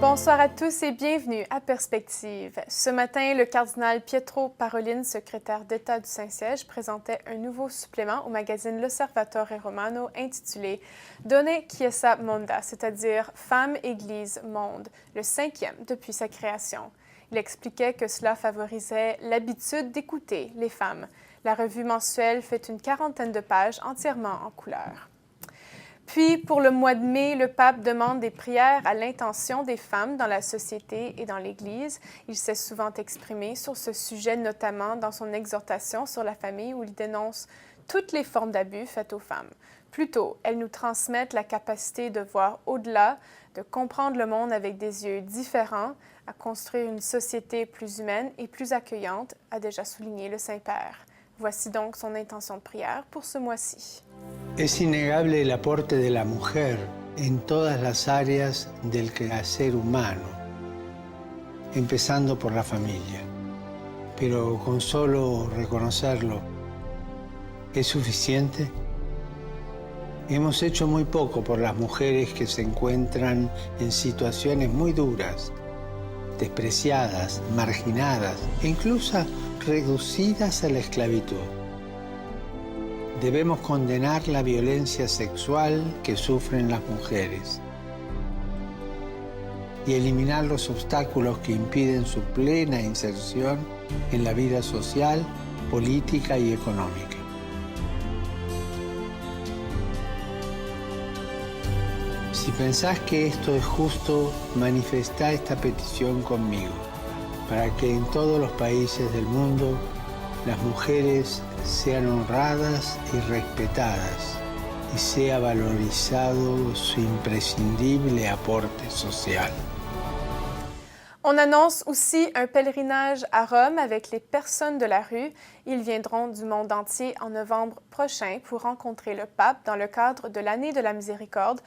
Bonsoir à tous et bienvenue à Perspective. Ce matin, le cardinal Pietro Parolin, secrétaire d'État du Saint-Siège, présentait un nouveau supplément au magazine L'Osservatore Romano intitulé Donne Chiesa Monda, c'est-à-dire Femmes, Église, Monde, le 5e depuis sa création. Il expliquait que cela favorisait l'habitude d'écouter les femmes. La revue mensuelle fait une 40aine de pages entièrement en couleur. Puis, pour le mois de mai, le pape demande des prières à l'intention des femmes dans la société et dans l'Église. Il s'est souvent exprimé sur ce sujet, notamment dans son exhortation sur la famille, où il dénonce toutes les formes d'abus faites aux femmes. Plutôt, elles nous transmettent la capacité de voir au-delà, de comprendre le monde avec des yeux différents, à construire une société plus humaine et plus accueillante, a déjà souligné le Saint-Père. Voici donc son intention de prière pour ce mois-ci. Es innegable el aporte de la mujer en todas las áreas del quehacer humano, empezando por la familia. Pero con solo reconocerlo, ¿es suficiente? Hemos hecho muy poco por las mujeres que se encuentran en situaciones muy duras, despreciadas, marginadas e incluso reducidas a la esclavitud. Debemos condenar la violencia sexual que sufren las mujeres y eliminar los obstáculos que impiden su plena inserción en la vida social, política y económica. Si pensás que esto es justo, manifestá esta petición conmigo, para que en todos los países del mundo las mujeres sean honradas y respetadas y sea valorizado su imprescindible aporte social. On annonce aussi un pèlerinage à Rome avec les personnes de la rue. Ils viendront du monde entier en novembre prochain pour rencontrer le pape dans le cadre de l'année de la miséricorde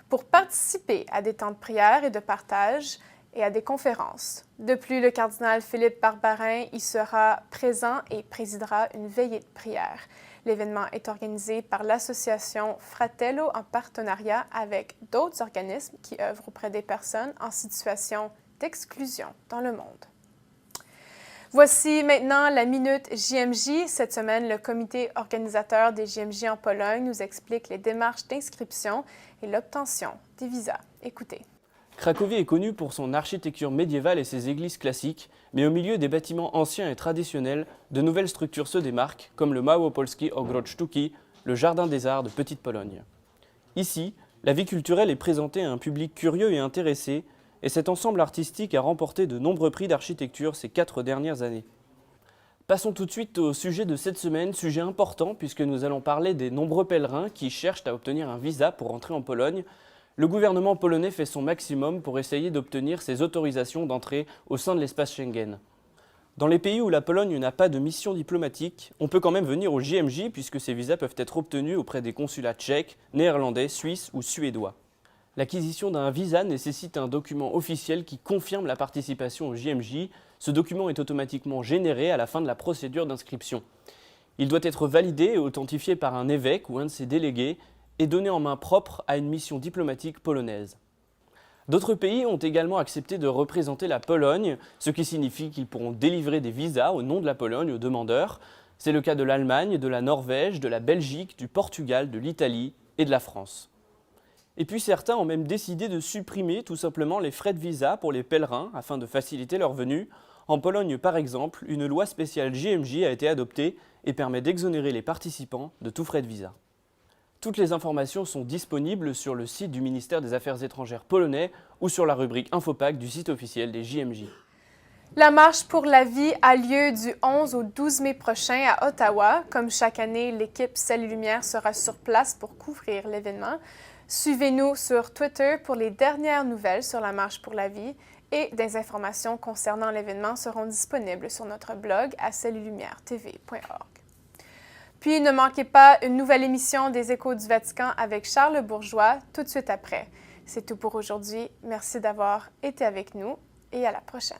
pour participer à des temps de prière et de partage et à des conférences. De plus, le cardinal Philippe Barbarin y sera présent et présidera une veillée de prière. L'événement est organisé par l'association Fratello en partenariat avec d'autres organismes qui œuvrent auprès des personnes en situation d'exclusion dans le monde. Voici maintenant la Minute JMJ. Cette semaine, le comité organisateur des JMJ en Pologne nous explique les démarches d'inscription et l'obtention des visas. Écoutez. Cracovie est connue pour son architecture médiévale et ses églises classiques, mais au milieu des bâtiments anciens et traditionnels, de nouvelles structures se démarquent, comme le Małopolski Ogród Sztuki, le Jardin des Arts de Petite-Pologne. Ici, la vie culturelle est présentée à un public curieux et intéressé, et cet ensemble artistique a remporté de nombreux prix d'architecture ces 4 dernières années. Passons tout de suite au sujet de cette semaine, sujet important puisque nous allons parler des nombreux pèlerins qui cherchent à obtenir un visa pour entrer en Pologne. Le gouvernement polonais fait son maximum pour essayer d'obtenir ces autorisations d'entrée au sein de l'espace Schengen. Dans les pays où la Pologne n'a pas de mission diplomatique, on peut quand même venir au JMJ puisque ces visas peuvent être obtenus auprès des consulats tchèques, néerlandais, suisses ou suédois. L'acquisition d'un visa nécessite un document officiel qui confirme la participation au JMJ. Ce document est automatiquement généré à la fin de la procédure d'inscription. Il doit être validé et authentifié par un évêque ou un de ses délégués et donné en main propre à une mission diplomatique polonaise. D'autres pays ont également accepté de représenter la Pologne, ce qui signifie qu'ils pourront délivrer des visas au nom de la Pologne aux demandeurs. C'est le cas de l'Allemagne, de la Norvège, de la Belgique, du Portugal, de l'Italie et de la France. Et puis certains ont même décidé de supprimer tout simplement les frais de visa pour les pèlerins afin de faciliter leur venue. En Pologne par exemple, une loi spéciale JMJ a été adoptée et permet d'exonérer les participants de tout frais de visa. Toutes les informations sont disponibles sur le site du ministère des Affaires étrangères polonais ou sur la rubrique Infopack du site officiel des JMJ. La Marche pour la vie a lieu du 11 au 12 mai prochain à Ottawa. Comme chaque année, l'équipe Ciel et Lumière sera sur place pour couvrir l'événement. Suivez-nous sur Twitter pour les dernières nouvelles sur la Marche pour la vie et des informations concernant l'événement seront disponibles sur notre blog à cieletlumière.tv.org. Puis ne manquez pas une nouvelle émission des Échos du Vatican avec Charles Bourgeois tout de suite après. C'est tout pour aujourd'hui. Merci d'avoir été avec nous et à la prochaine.